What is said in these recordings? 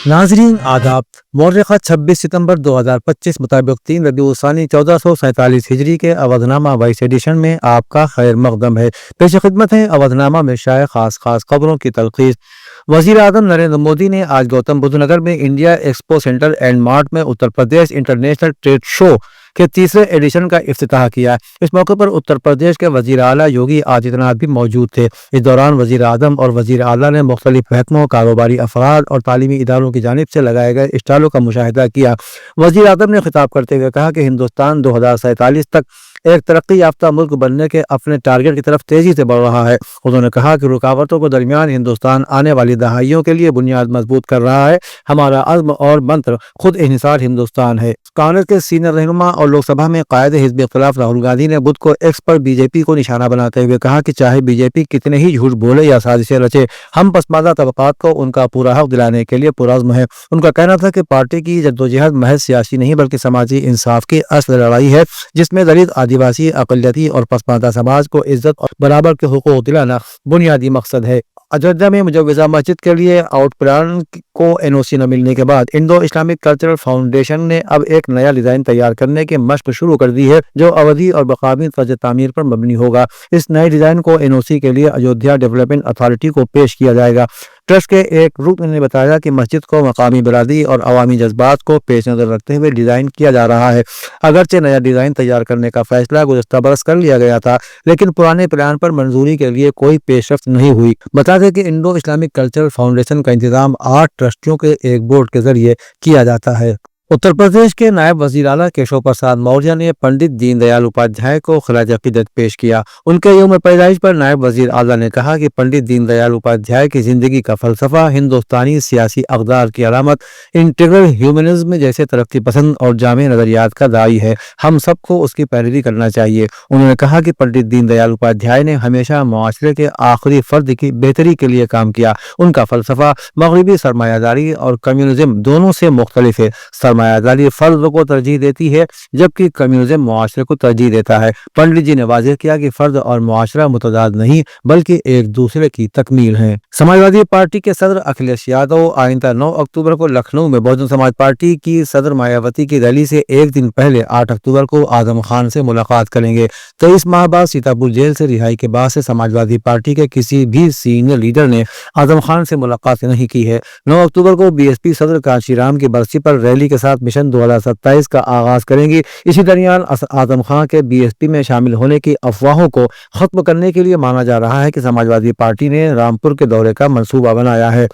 नाजरीन आदाब। मौर्रखा 26 सितंबर 2025 मुताबिक 3 रबीउल सानी 1447 हिजरी के अवधनामा वाइस एडिशन में आपका खैर मकदम है। पेश खिदमत है अवधनामा में शाये खास खबरों की तलखीस। वजीर आजम नरेंद्र मोदी ने आज गौतम बुद्ध नगर में India expo centre and mart में Uttar Pradesh international trade show के तीसरे एडिशन का इफ्तिताह किया। इस मौके पर उत्तर प्रदेश के वजीर आला योगी आदित्यनाथ भी मौजूद थे। इस दौरान वजीर आजम और वजीर आला ने मुख्तलिफ महकमों, कारोबारी अफराद और तालीमी इदारों की जानिब से लगाए गए स्टॉलों का मुशाहिदा किया। वजीर आजम ने खिताब करते हुए कहा कि हिंदुस्तान 2047 तक एक तरक्की याफ्ता मुल्क बनने के अपने टारगेट की तरफ तेजी से बढ़ रहा है। उन्होंने कहा कि रुकावटों के दरमियान हिंदुस्तान आने वाली दहाइयों के लिए बुनियाद मजबूत कर रहा है। हमारा अज़्म और मंत्र खुद इन्हिसार हिंदुस्तान है। कांग्रेस के सीनियर रहनुमा और लोकसभा में कायदे हिज़्ब इख्तिलाफ राहुल गांधी ने बुध को एक्स पर बीजेपी को निशाना बनाते हुए कहा कि चाहे बीजेपी कितने ही झूठ बोले या साजिशें रचे, हम पसमानदा तबकात को उनका पूरा हक दिलाने के लिए पुरअज़्म है। उनका कहना था कि पार्टी की जद्दोजहद महज सियासी नहीं बल्कि समाजी इंसाफ की असल लड़ाई है, जिसमें दलित, आदिवासी, अक़लियती और पसमानदा समाज को इज्जत और बराबर के हुकूक दिलाना बुनियादी मकसद है। अयोध्या में मुजव्वज़ा मस्जिद के लिए आउट प्लान को एनओसी न मिलने के बाद इंडो इस्लामिक कल्चरल फाउंडेशन ने अब एक नया डिजाइन तैयार करने की मशक शुरू कर दी है, जो अवधि और बकामी तर्ज तामीर पर मबनी होगा। इस नए डिजाइन को एनओसी के लिए अयोध्या डेवलपमेंट अथॉरिटी को पेश किया जाएगा। ट्रस्ट के एक रुकन ने बताया कि मस्जिद को मकामी बिरादरी और अवामी जज्बात को पेश नजर रखते हुए डिजाइन किया जा रहा है। अगरचे नया डिजाइन तैयार करने का फैसला गुज़श्ता बरस कर लिया गया था, लेकिन पुराने प्लान पर मंजूरी के लिए कोई पेशरफ्त नहीं हुई। बता दें कि इंडो इस्लामिक कल्चरल फाउंडेशन का इंतजाम 8 ट्रस्टियों के एक बोर्ड के जरिए किया जाता है। उत्तर प्रदेश के नायब वजीर आला केशव प्रसाद मौर्य ने पंडित दीनदयाल उपाध्याय को खिराज अकीदत पेश किया। उनके यौम पैदाइश पर नायब वजीर आला ने कहा कि पंडित दीनदयाल उपाध्याय की जिंदगी का फलसफा हिंदुस्तानी सियासी अक़दार की अलामत, इंटीग्रल ह्यूमनिज्म जैसे तरक्की पसंद और जामे नजरियात का दाई है। हम सबको उसकी पैरवी करना चाहिए। उन्होंने कहा कि पंडित दीनदयाल उपाध्याय ने हमेशा मुआशरे के आखिरी फर्द की बेहतरी के लिए काम किया। उनका फलसफा मगरबी सरमायादारी और कम्युनिज्म दोनों से मुख्तलिफ है। सरमायादारी फर्द को तरजीह देती है जबकि कम्युनिज्म मुआशरे को तरजीह देता है। पंडित जी ने वाज़ेह किया कि फर्द और मुआशरा मुतदाद नहीं बल्कि एक दूसरे की तकमील हैं। समाजवादी पार्टी के सदर अखिलेश यादव आइंदा 9 अक्टूबर को लखनऊ में बहुजन समाज पार्टी की सदर मायावती की रैली से एक दिन पहले 8 अक्टूबर को आजम खान से मुलाकात करेंगे। 23 माह बाद सीतापुर जेल से रिहाई के बाद से समाजवादी पार्टी के किसी भी सीनियर लीडर ने आजम खान से मुलाकात नहीं की है। 9 अक्टूबर को बीएसपी सदर कांशीराम की बरसी पर रैली के साथ मिशन 2027 का आगाज करेंगी। इसी दरमियान आजम खान के बीएसपी में शामिल होने की अफवाहों को खत्म करने के लिए माना जा रहा है कि समाजवादी पार्टी ने रामपुर के दौरे का मंसूबा बनाया है।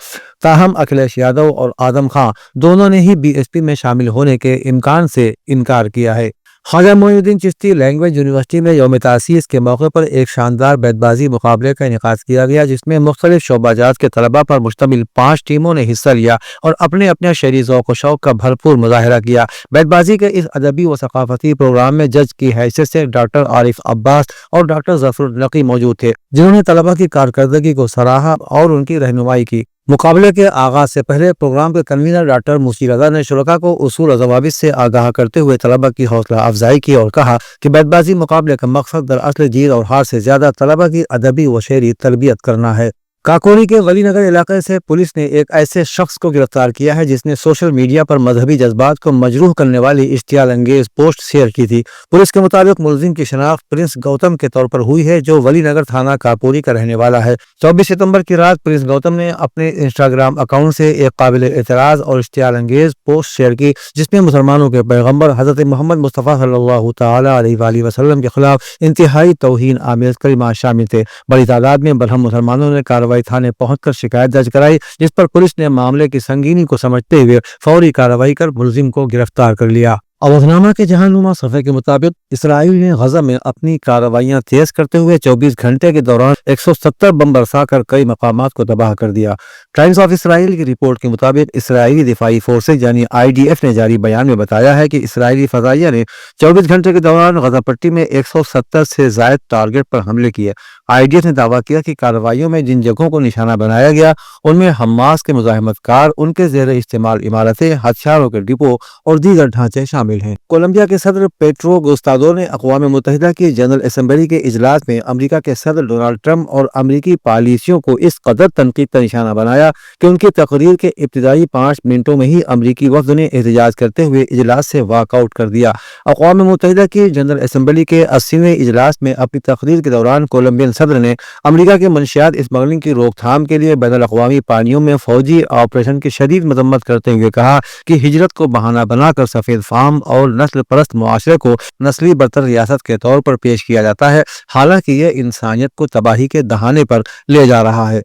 ताहम अखिलेश यादव और आजम खान दोनों ने ही बीएसपी में शामिल होने के इम्कान से इनकार किया है। ख्वाजा मोइनुद्दीन चिश्ती लैंग्वेज यूनिवर्सिटी में यौम तासीस के मौके पर एक शानदार बैतबाजी मुकाबले का इनेकाद किया गया, जिसमें मुख्तलिफ शोबाजात के तलबा पर मुश्तमिल 5 टीमों ने हिस्सा लिया और अपने अपने शहरी ज़ौक़ व शौक़ का भरपूर मुजाहिरा किया। बैतबाजी के इस अदबी व सकाफती प्रोग्राम में जज की हैसियत से डॉक्टर आरिफ अब्बास और डॉक्टर ज़फ़रुल नक़ी मौजूद थे, जिन्होंने तलबा की कारकर्दगी को सराहा और उनकी रहनुमाई की। मुकाबले के आगाज से पहले प्रोग्राम के कन्वीनर डॉक्टर मुसी रज़ा ने शुरका को उसूल और ज़वाबित से आगाह करते हुए तलबा की हौसला अफजाई की और कहा कि बैतबाजी मुकाबले का मकसद दरअसल जीत और हार से ज्यादा तलबा की अदबी व शेरी तरबियत करना है। काकोरी के वली नगर इलाके से पुलिस ने एक ऐसे शख्स को गिरफ्तार किया है जिसने सोशल मीडिया पर मजहबी जज्बात को मजरूह करने वाली इश्तियाल अंगेज पोस्ट शेयर की थी। पुलिस के मुताबिक मुलजिम की शनाख्त प्रिंस गौतम के तौर पर हुई है, जो वली नगर थाना काकोरी का रहने वाला है। 24 सितंबर की रात प्रिंस गौतम ने अपने इंस्टाग्राम अकाउंट से एक काबिल एतराज और इश्तियाल अंगेज पोस्ट शेयर की, जिसमें मुसलमानों के पैगम्बर हजरत मोहम्मद मुस्तफ़ा सल्लल्लाहु तआला अलैहि वसल्लम के खिलाफ इंतहाई तौहीन आमेज कलिमात शामिल थे। बड़ी तादाद में बरहम मुसलमानों ने कार्रवाई थाने पहुंचकर शिकायत दर्ज कराई, जिस पर पुलिस ने मामले की संगीनी को समझते हुए फौरी कार्रवाई कर मुलजिम को गिरफ्तार कर लिया। अवधनामा के जहांनुमा सफ़े के मुताबिक इसराइल ने गजा में अपनी कार्रवाइयां तेज करते हुए 24 घंटे के दौरान 170 बम बरसाकर कई मकामात को तबाह कर दिया। टाइम्स ऑफ इसराइल की रिपोर्ट के मुताबिक इसराइली दिफाई फोर्सेज यानी IDF ने जारी बयान में बताया है कि इसराइली फजाइया ने 24 घंटे के दौरान गजा पट्टी में 170 से ज्यादा टारगेट पर हमले किए। IDF ने दावा किया कि कार्रवाइयों में जिन जगहों को निशाना बनाया गया उनमें हमास के मुजाहिमतकार, उनके जेर इस्तेमाल इमारतें, हथियारों के डिपो और दीगर ढांचे शामिल शामिल हैं। कोलंबिया के सदर पेट्रो गुस्तादो ने अक़वाम मुत्तहिदा की जनरल असम्बली के इजलास में अमेरिका के सदर डोनाल्ड ट्रंप और अमेरिकी पॉलिसियों को इस कदर तनकीद का निशाना बनाया कि उनकी तकरीर के इब्तिदाई 5 मिनटों में ही अमेरिकी वफ़द ने एहतजाज करते हुए इजलास से वॉकआउट कर दिया। अक़वाम मुत्तहिदा की जनरल असम्बली के 80वें इजलास में अपनी तकरीर के दौरान कोलंबियन सदर ने अमेरिका के मंशियात स्मगलिंग की रोकथाम के लिए बैनुल अक़वामी पानियों में फौजी ऑपरेशन की शदीद मजम्मत करते हुए कहा कि हिजरत को बहाना बनाकर सफ़ेद फार्म और नस्ल परस्त मुआशरे को नस्ली बरतर रियासत के तौर पर पेश किया जाता है, हालांकि यह इंसानियत को तबाही के दहाने पर ले जा रहा है।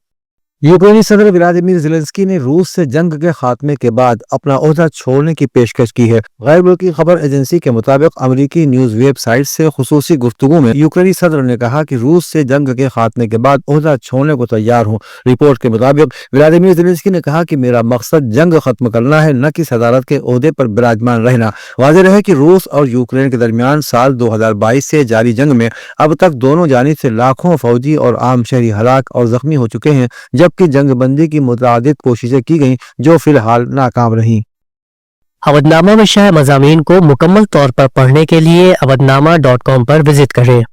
यूक्रेनी सदर व्लादिमीर ज़ेलेंस्की ने रूस से जंग के खात्मे के बाद अपना ओहदा छोड़ने की पेशकश की है। गैर मुल्की खबर एजेंसी के मुताबिक अमेरिकी न्यूज़ वेबसाइट से खुसूसी गुफ्तगू में यूक्रेनी सदर ने कहा कि रूस से जंग के खात्मे के बाद ओहदा छोड़ने को तैयार हूँ। रिपोर्ट के मुताबिक व्लादिमीर ज़ेलेंस्की ने कहा कि मेरा मकसद जंग खत्म करना है, न कि सदारत के ओहदे पर विराजमान रहना। वाज़ेह रहे कि रूस और यूक्रेन के दरमियान साल 2022 से जारी जंग में अब तक दोनों जानिब से लाखों फौजी और आम शहरी हलाक और जख्मी हो चुके हैं, जबकि जंगबंदी की मुतअद्दिद कोशिशें की गईं जो फिलहाल नाकाम रहीं। अवधनामा में शाया मज़ामीन को मुकम्मल तौर पर पढ़ने के लिए अवधनामा.com पर विजिट करें।